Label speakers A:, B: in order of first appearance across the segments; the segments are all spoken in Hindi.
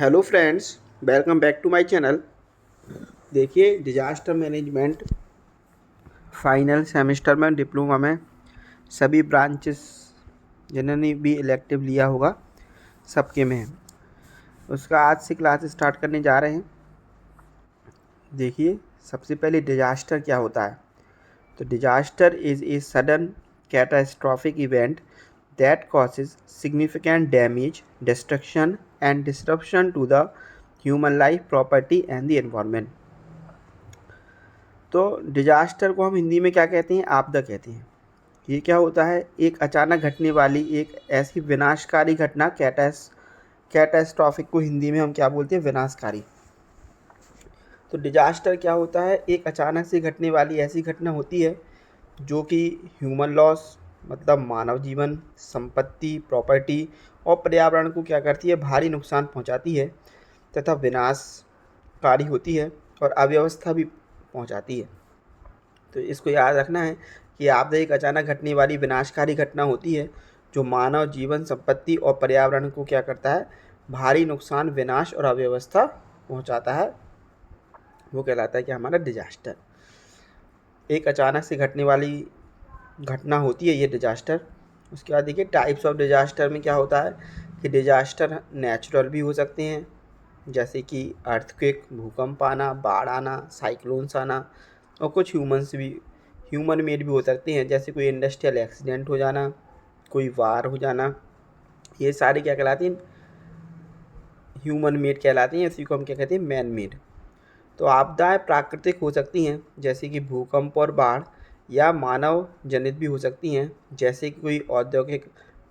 A: Hello friends, welcome back to my channel. देखिए, डिजास्टर मैनेजमेंट फाइनल सेमेस्टर में डिप्लोमा में सभी ब्रांचेस जिन्होंने भी इलेक्टिव लिया होगा सबके में है। उसका आज से क्लास स्टार्ट करने जा रहे हैं। देखिए, सबसे पहले डिजास्टर क्या होता है। तो disaster is a sudden catastrophic event that causes significant damage, destruction and disruption to the human life, property and the environment। तो डिजास्टर को हम हिंदी में क्या कहते हैं? आपदा कहते हैं। ये क्या होता है? एक अचानक घटने वाली एक ऐसी विनाशकारी घटना, कैटास्ट्रॉफिक को हिंदी में हम क्या बोलते हैं? विनाशकारी। तो डिजास्टर क्या होता है? एक अचानक से घटने वाली ऐसी घटना होती है जो कि ह्यूमन लॉस मतलब मानव जीवन, संपत्ति, प्रॉपर्टी और पर्यावरण को क्या करती है? भारी नुकसान पहुंचाती है तथा विनाशकारी होती है और अव्यवस्था भी पहुंचाती है। तो इसको याद रखना है कि आपदा एक अचानक घटने वाली विनाशकारी घटना होती है जो मानव जीवन, संपत्ति और पर्यावरण को क्या करता है? भारी नुकसान, विनाश और अव्यवस्था पहुँचाता है। वो कहलाता है कि हमारा डिजास्टर। एक अचानक से घटने वाली घटना होती है ये डिजास्टर। उसके बाद देखिए टाइप्स ऑफ डिजास्टर में क्या होता है कि डिजास्टर नेचुरल भी हो सकते हैं, जैसे कि अर्थक्वेक, भूकंप आना, बाढ़ आना, साइक्लोन्स आना, और कुछ ह्यूमन मेड भी हो सकते हैं, जैसे कोई इंडस्ट्रियल एक्सीडेंट हो जाना, कोई वार हो जाना। ये सारे क्या कहलाते हैं? ह्यूमन मेड कहलाते हैं। इसी को हम क्या कहते हैं? Man made. तो आपदाएं प्राकृतिक हो सकती हैं, जैसे कि भूकंप और बाढ़, या मानव जनित भी हो सकती हैं, जैसे कि कोई औद्योगिक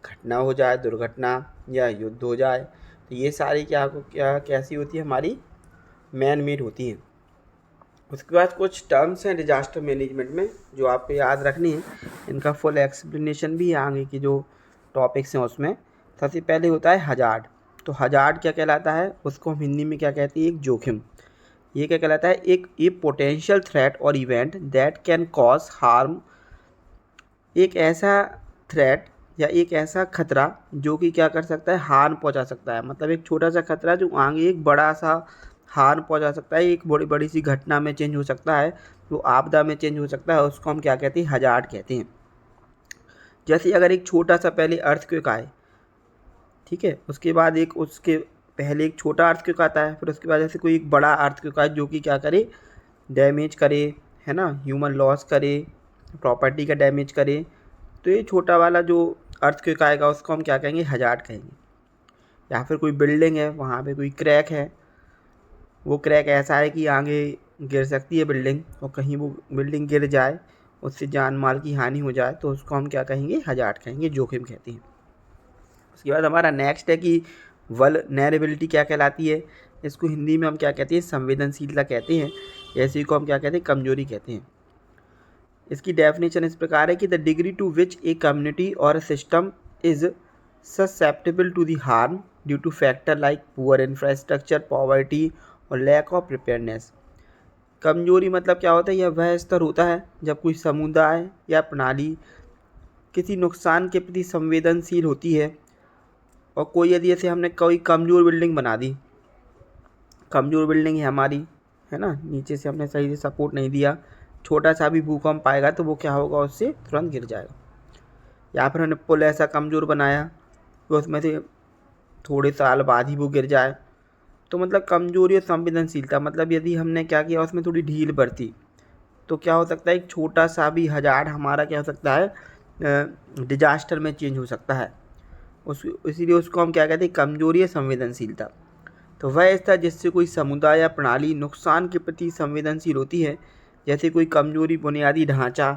A: घटना हो जाए, दुर्घटना या युद्ध हो जाए। तो ये सारी क्या कैसी होती है? हमारी मैन मेड होती हैं। उसके बाद कुछ टर्म्स हैं डिजास्टर मैनेजमेंट में जो आपको याद रखनी है। इनका फुल एक्सप्लेनेशन भी है आगे की जो टॉपिक्स हैं उसमें। सबसे पहले होता है हजार्ड। तो हजार्ड क्या कहलाता है? उसको हम हिंदी में क्या कहते हैं? एक जोखिम। ये क्या कहलाता है? एक पोटेंशियल थ्रेट और event that can cause harm. एक ऐसा थ्रेट या एक ऐसा खतरा जो कि क्या कर सकता है? हार्म पहुंचा सकता है। मतलब एक छोटा सा खतरा जो आगे एक बड़ा सा हार्म पहुंचा सकता है, एक बड़ी सी घटना में चेंज हो सकता है, जो आपदा में चेंज हो सकता है। उसको हम क्या कहते हैं? हजार्ड कहते हैं। जैसे अगर एक छोटा सा पहले अर्थक्वेक आए, ठीक है, उसके बाद उसके पहले एक छोटा अर्थक्वेक आता है, फिर उसके बाद जैसे कोई एक बड़ा अर्थक्वेक आए जो कि क्या करे? डैमेज करे, है ना, ह्यूमन लॉस करे, प्रॉपर्टी का डैमेज करे। तो ये छोटा वाला जो अर्थक्वेक आएगा उसको हम क्या कहेंगे? हजार्ड कहेंगे। या फिर कोई बिल्डिंग है, वहाँ पे कोई क्रैक है, वो क्रैक ऐसा है कि आगे गिर सकती है बिल्डिंग, और कहीं वो बिल्डिंग गिर जाए, उससे जान माल की हानि हो जाए, तो उसको हम क्या कहेंगे? हजार्ड कहेंगे, जोखिम कहते हैं। उसके बाद हमारा नेक्स्ट है कि वल्नरेबिलिटी क्या कहलाती है? इसको हिंदी में हम क्या कहते हैं? संवेदनशीलता कहते हैं। ऐसे को हम क्या कहते हैं? कमजोरी कहते हैं। इसकी डेफिनेशन इस प्रकार है कि the degree to which a community और system is susceptible to the harm due to factor like poor infrastructure, poverty और लैक ऑफ प्रिपेयरनेस। कमजोरी मतलब क्या होता है? यह वह स्तर होता है जब कोई समुदाय या प्रणाली किसी नुकसान के प्रति संवेदनशील होती है। और कोई यदि ऐसे हमने कोई कमज़ोर बिल्डिंग बना दी, कमज़ोर बिल्डिंग है हमारी, है ना, नीचे से हमने सही से सपोर्ट नहीं दिया, छोटा सा भी भूकंप आएगा तो वो क्या होगा? उससे तुरंत गिर जाएगा। या फिर हमने पुल ऐसा कमज़ोर बनाया कि उसमें से थोड़े साल बाद ही वो गिर जाए। तो मतलब कमज़ोरी और संवेदनशीलता मतलब यदि हमने क्या किया, उसमें थोड़ी ढील बरती, तो क्या हो सकता है? एक छोटा सा भी हजार्ड हमारा क्या हो सकता है? डिजास्टर में चेंज हो सकता है। इसीलिए उसको हम क्या कहते हैं? कमजोरी या संवेदनशीलता। तो वह स्तर जिससे कोई समुदाय या प्रणाली नुकसान के प्रति संवेदनशील होती है, जैसे कोई कमजोरी बुनियादी ढांचा,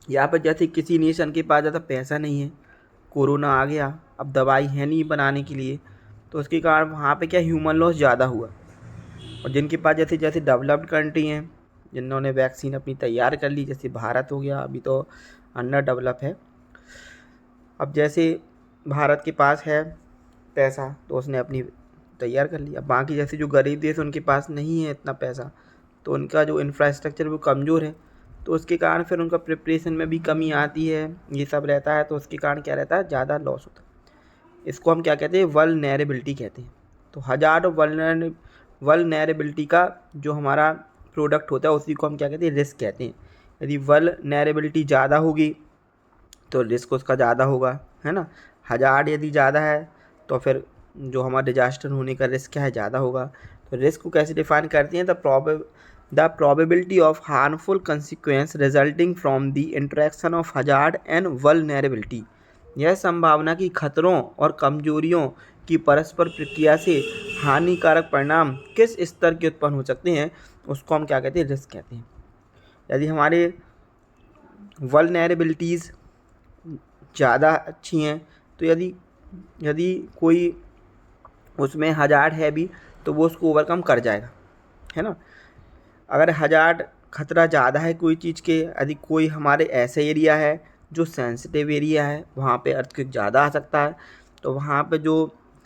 A: या फिर जैसे किसी नेशन के पास ज़्यादा पैसा नहीं है, कोरोना आ गया, अब दवाई है नहीं बनाने के लिए, तो उसके कारण वहाँ पे क्या ह्यूमन लॉस ज़्यादा हुआ। और जिनके पास जैसे जैसे डेवलप्ड कंट्री हैं, जिन्होंने वैक्सीन अपनी तैयार कर ली, जैसे भारत हो गया, अभी तो अंडर डेवलप है। अब जैसे भारत के पास है पैसा तो उसने अपनी तैयार कर लिया। बाकी जैसे जो गरीब देश उनके पास नहीं है इतना पैसा, तो उनका जो इंफ्रास्ट्रक्चर वो कमज़ोर है, तो उसके कारण फिर उनका प्रिपरेशन में भी कमी आती है, ये सब रहता है। तो उसके कारण क्या रहता है? ज़्यादा लॉस होता है। इसको हम क्या कहते हैं? वल्नरेबिलिटी कहते हैं। तो हजार्ड और वल्नरेबिलिटी का जो हमारा प्रोडक्ट होता है उसी को हम क्या कहते हैं, रिस्क कहते हैं। यदि वल्नरेबिलिटी ज़्यादा होगी तो रिस्क उसका ज़्यादा होगा, है ना। हजार्ड यदि ज़्यादा है तो फिर जो हमारा डिजास्टर होने का रिस्क क्या है, ज़्यादा होगा। तो रिस्क को कैसे डिफाइन करती हैं, the probability of harmful consequence resulting from the interaction of hazard and vulnerability. यह संभावना की खतरों और कमजोरियों की परस्पर प्रक्रिया से हानिकारक परिणाम किस स्तर के उत्पन्न हो सकते हैं, उसको हम क्या कहते हैं, रिस्क कहते हैं। यदि हमारे वल्नरेबिलिटीज़ ज़्यादा अच्छी हैं तो यदि कोई उसमें हजार्ड है भी तो वो उसको ओवरकम कर जाएगा, है ना। अगर हजार्ड खतरा ज़्यादा है कोई चीज़ के, यदि कोई हमारे ऐसा एरिया है जो सेंसिटिव एरिया है, वहाँ पे अर्थक्वेक ज़्यादा आ सकता है, तो वहाँ पे जो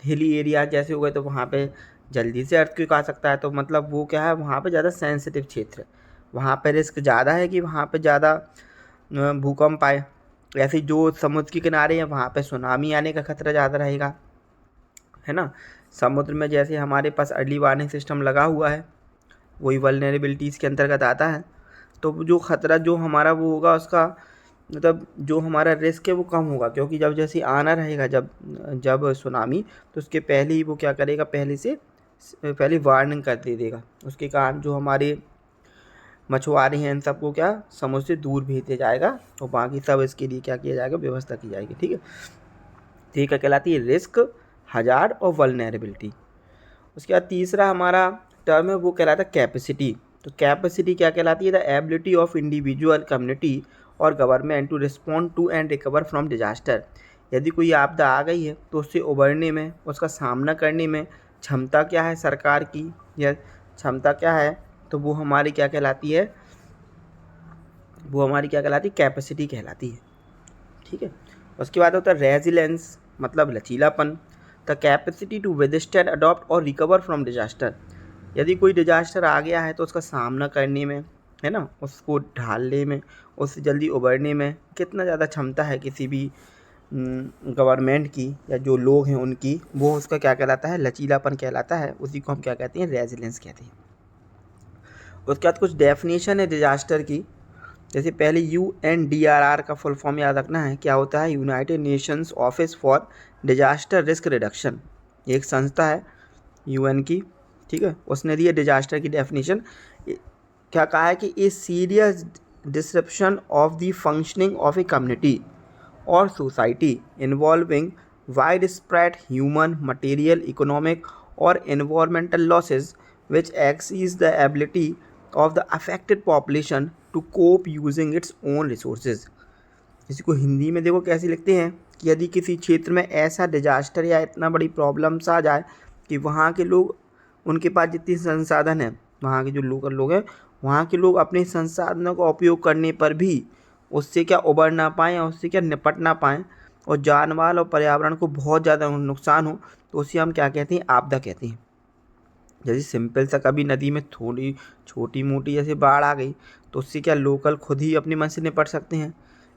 A: हिली एरिया जैसे हो गए तो वहाँ पे जल्दी से अर्थक्वेक आ सकता है। तो मतलब वो क्या है, वहाँ पे ज़्यादा सेंसिटिव क्षेत्र है, वहाँ पे रिस्क ज़्यादा है कि वहाँ पे ज़्यादा भूकंप आए। ऐसे जो समुद्र के किनारे हैं वहाँ पे सुनामी आने का खतरा ज़्यादा रहेगा, है ना। समुद्र में जैसे हमारे पास अर्ली वार्निंग सिस्टम लगा हुआ है, वही वल्नरेबिलिटीज़ के अंतर्गत आता है। तो जो खतरा जो हमारा वो होगा उसका मतलब जो हमारा रिस्क है वो कम होगा, क्योंकि जब जैसे आना रहेगा जब सुनामी, तो उसके पहले ही वो क्या करेगा, पहले वार्निंग कर दे देगा। उसके कारण जो हमारे मछुआरे हैं इन सबको क्या समुद्र से दूर भेज दिया जाएगा और बाकी सब इसके लिए क्या किया जाएगा, व्यवस्था की जाएगी, ठीक है। तो ये क्या कहलाती है, रिस्क, हजार्ड और वल्नरेबिलिटी। उसके बाद तीसरा हमारा टर्म है वो कहलाता है कैपेसिटी। तो कैपेसिटी क्या कहलाती है, the ability of individual, community और government to respond to and recover from disaster. यदि कोई आपदा आ गई है तो उससे उबरने में, उसका सामना करने में क्षमता क्या है सरकार की, या क्षमता क्या है, तो वो हमारी क्या कहलाती है, कैपेसिटी कहलाती है, ठीक है। उसके बाद होता है रेजिलेंस, मतलब लचीलापन, the capacity to withstand, adopt और रिकवर फ्रॉम डिजास्टर। यदि कोई डिजास्टर आ गया है तो उसका सामना करने में, है ना, उसको ढालने में, उससे जल्दी उबरने में कितना ज़्यादा क्षमता है किसी भी गवर्नमेंट की या जो लोग हैं उनकी, वो उसका क्या कहलाता है, लचीलापन कहलाता है। उसी को हम क्या कहते हैं, रेजिलेंस कहते हैं। उसके बाद कुछ डेफिनेशन है डिजास्टर की। जैसे पहले UNDRR का फुल फॉर्म याद रखना है, क्या होता है, United Nations office for disaster risk reduction. एक संस्था है UN की, ठीक है। उसने दी है डिजास्टर की डेफिनेशन। क्या कहा है कि a serious disruption of the functioning of a community और society involving wide spread human, material, economic और environmental losses which exceeds the ability of the affected population to cope using its own resources। इसी को हिंदी में देखो कैसे लिखते हैं कि यदि किसी क्षेत्र में ऐसा डिजास्टर या इतना बड़ी प्रॉब्लम्स आ जाए कि वहाँ के लोग, उनके पास जितनी संसाधन है, वहाँ के जो लोकल लोग हैं, वहाँ के लोग अपने संसाधनों का उपयोग करने पर भी उससे क्या उबर ना पाएँ या उससे क्या निपट ना पाएँ, और जानमाल और पर्यावरण को बहुत ज़्यादा नुकसान हो, तो उसे हम क्या कहते हैं, आपदा कहते हैं। जैसे सिंपल सा कभी नदी में थोड़ी छोटी मोटी जैसे बाढ़ आ गई तो उससे क्या लोकल खुद ही अपनी मन से निपट सकते हैं।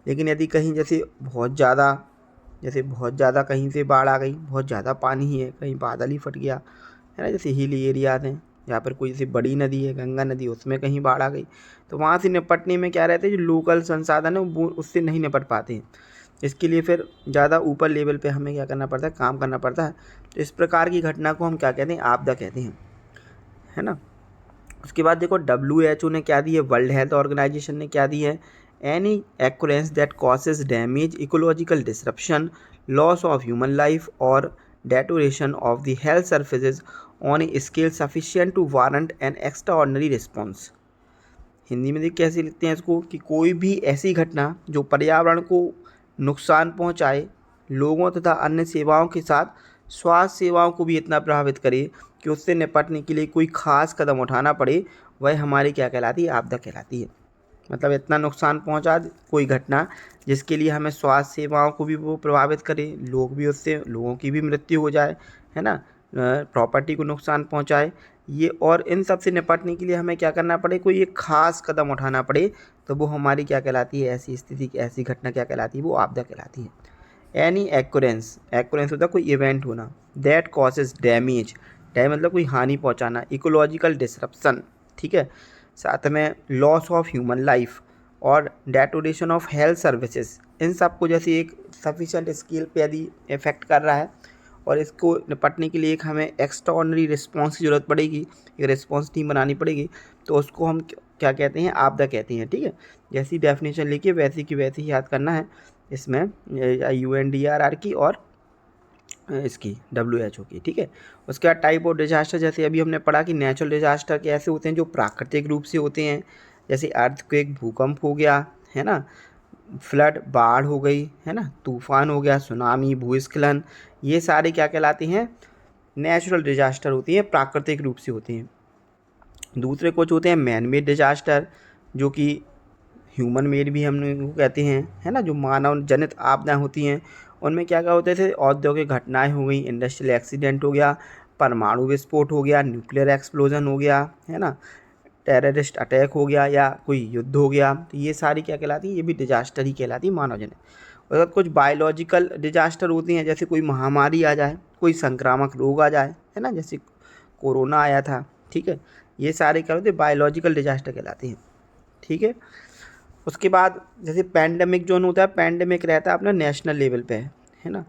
A: लेकिन यदि कहीं जैसे बहुत ज़्यादा कहीं से बाढ़ आ गई, बहुत ज़्यादा पानी ही है, कहीं बादल ही फट गया, है ना, जैसे हिली एरियाज हैं यहाँ पर, कोई जैसे बड़ी नदी है गंगा नदी, उसमें कहीं बाढ़ आ गई, तो वहाँ से निपटने में क्या रहता है, जो लोकल संसाधन है वो उससे नहीं निपट पाते हैं। इसके लिए फिर ज़्यादा ऊपर लेवल पे हमें क्या करना पड़ता है, काम करना पड़ता है। तो इस प्रकार की घटना को हम क्या कहते हैं, आपदा कहते हैं, है ना। उसके बाद देखो WHO ने क्या दी है, वर्ल्ड हेल्थ ऑर्गेनाइजेशन ने क्या दी है, any occurrence that causes damage, ecological disruption, loss of human life और deterioration of the health services on a scale sufficient to warrant an extraordinary response. Hindi में देख कैसे लिखते हैं इसको, कि कोई भी ऐसी घटना जो पर्यावरण को नुकसान पहुंचाए, लोगों तथा अन्य सेवाओं के साथ स्वास्थ्य सेवाओं को भी इतना प्रभावित करे कि उससे निपटने के लिए कोई ख़ास कदम उठाना पड़े, वह हमारी क्या कहलाती है, आपदा कहलाती है। मतलब इतना नुकसान पहुंचा कोई घटना जिसके लिए हमें स्वास्थ्य सेवाओं को भी वो प्रभावित करे, लोगों की भी मृत्यु हो जाए, है ना, प्रॉपर्टी को नुकसान पहुंचाए ये, और इन सब से निपटने के लिए हमें क्या करना पड़े, कोई एक ख़ास कदम उठाना पड़े, तो वो हमारी क्या कहलाती है, ऐसी स्थिति, ऐसी घटना क्या कहलाती है, वो आपदा कहलाती है। एनी एक्यूरेंस होता है कोई इवेंट होना, दैट कॉजेज डैमेज, मतलब कोई हानि पहुंचाना, इकोलॉजिकल डिसरप्शन, ठीक है। साथ में लॉस ऑफ ह्यूमन लाइफ और डेटोरेशन ऑफ हेल्थ सर्विसेज, इन सब को जैसे एक सफिशेंट स्केल पे यदि इफेक्ट कर रहा है और इसको निपटने के लिए एक हमें एक्स्ट्राऑर्डिनरी रिस्पॉन्स की ज़रूरत पड़ेगी, एक रिस्पॉन्स टीम बनानी पड़ेगी, तो उसको हम क्या कहते हैं, आपदा कहते हैं, ठीक है। जैसी डेफिनेशन लिखिए वैसी की वैसी ही याद करना है इसमें, UNDRR की और इसकी WHO की, ठीक है। उसके बाद टाइप ऑफ डिजास्टर, जैसे अभी हमने पढ़ा कि नेचुरल डिजास्टर के ऐसे होते हैं जो प्राकृतिक रूप से होते हैं, जैसे अर्थक्वेक, भूकंप हो गया, है ना, फ्लड, बाढ़ हो गई, है ना, तूफान हो गया, सुनामी, भूस्खलन, ये सारे क्या कहलाते हैं, नेचुरल डिजास्टर होती है, प्राकृतिक रूप से होती हैं। दूसरे कुछ होते हैं मैन मेड डिजास्टर, जो कि ह्यूमन मेड भी हम लोग कहते हैं, है ना, जो मानव जनित आपदाएं होती हैं। उनमें क्या क्या होते थे, औद्योगिक घटनाएं हो गई, इंडस्ट्रियल एक्सीडेंट हो गया, परमाणु विस्फोट हो गया, न्यूक्लियर एक्सप्लोजन हो गया, है ना, टेररिस्ट अटैक हो गया या कोई युद्ध हो गया, तो ये सारी क्या कहलाती है, ये भी डिजास्टर ही कहलाती है, मानव जनित। और कुछ बायोलॉजिकल डिजास्टर होती हैं, जैसे कोई महामारी आ जाए, कोई संक्रामक रोग आ जाए, है ना, जैसे कोरोना आया था, ठीक है, ये सारे क्या होते हैं, बायोलॉजिकल डिजास्टर कहलाती हैं, ठीक है। उसके बाद जैसे पैंडेमिक जोन होता है, पैंडेमिक रहता है अपना नेशनल लेवल पे, है ना,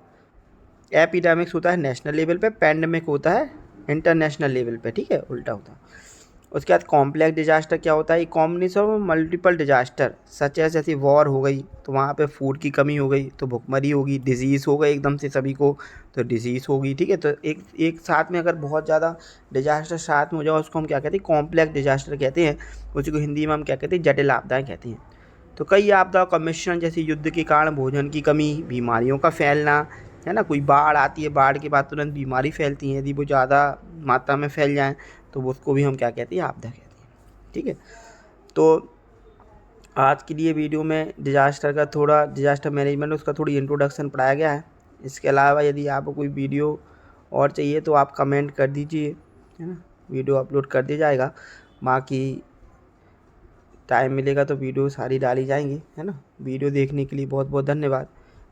A: एपिडेमिक्स होता है नेशनल लेवल पे, पैंडेमिक होता है इंटरनेशनल लेवल पे, ठीक है, उल्टा होता है। उसके बाद कॉम्प्लेक्स डिजास्टर क्या होता है, कॉम्बिनेशन ऑफ मल्टीपल डिजास्टर सच है, जैसे वॉर हो गई तो वहाँ पे फूड की कमी हो गई तो भुखमरी होगी, डिजीज़ हो गई एकदम से सभी को तो डिजीज़ होगी, ठीक है। तो एक साथ में अगर बहुत ज़्यादा डिजास्टर साथ में हो जाए उसको हम क्या कहते हैं, कॉम्प्लेक्स डिजास्टर कहते हैं, उसी को हिंदी में हम क्या कहते हैं, जटिल आपदाएँ कहते हैं। तो कई आपदाओं का मिश्रण, जैसे युद्ध के कारण भोजन की कमी, बीमारियों का फैलना, है ना, कोई बाढ़ आती है, बाढ़ के बाद तुरंत बीमारी फैलती है, यदि वो ज़्यादा मात्रा में फैल जाए तो वो उसको भी हम क्या कहते हैं, आपदा कहते हैं, ठीक है। तो आज के लिए वीडियो में डिजास्टर का थोड़ा, डिजास्टर मैनेजमेंट उसका थोड़ी इंट्रोडक्शन पढ़ाया गया है। इसके अलावा यदि आपको कोई वीडियो और चाहिए तो आप कमेंट कर दीजिए, है ना, वीडियो अपलोड कर दिया जाएगा। बाकी टाइम मिलेगा तो वीडियो सारी डाली जाएंगी, है ना। वीडियो देखने के लिए बहुत बहुत धन्यवाद।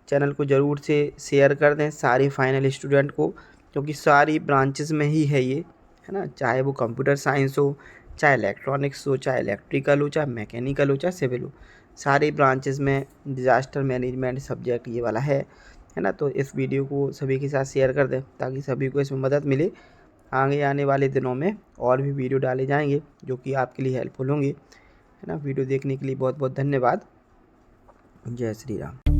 A: चैनल को ज़रूर से शेयर कर दें सारे फाइनल स्टूडेंट को, क्योंकि सारी ब्रांचेस में ही है ये, है ना, चाहे वो कंप्यूटर साइंस हो, चाहे इलेक्ट्रॉनिक्स हो, चाहे इलेक्ट्रिकल हो, चाहे मैकेनिकल हो, चाहे सिविल हो, सारी ब्रांचेस में डिजास्टर मैनेजमेंट सब्जेक्ट ये वाला है ना। तो इस वीडियो को सभी के साथ शेयर कर दें ताकि सभी को इसमें मदद मिले। आगे आने वाले दिनों में और भी वीडियो डाले जाएंगे जो कि आपके लिए हेल्पफुल होंगे, है ना। वीडियो देखने के लिए बहुत बहुत धन्यवाद। जय श्री राम।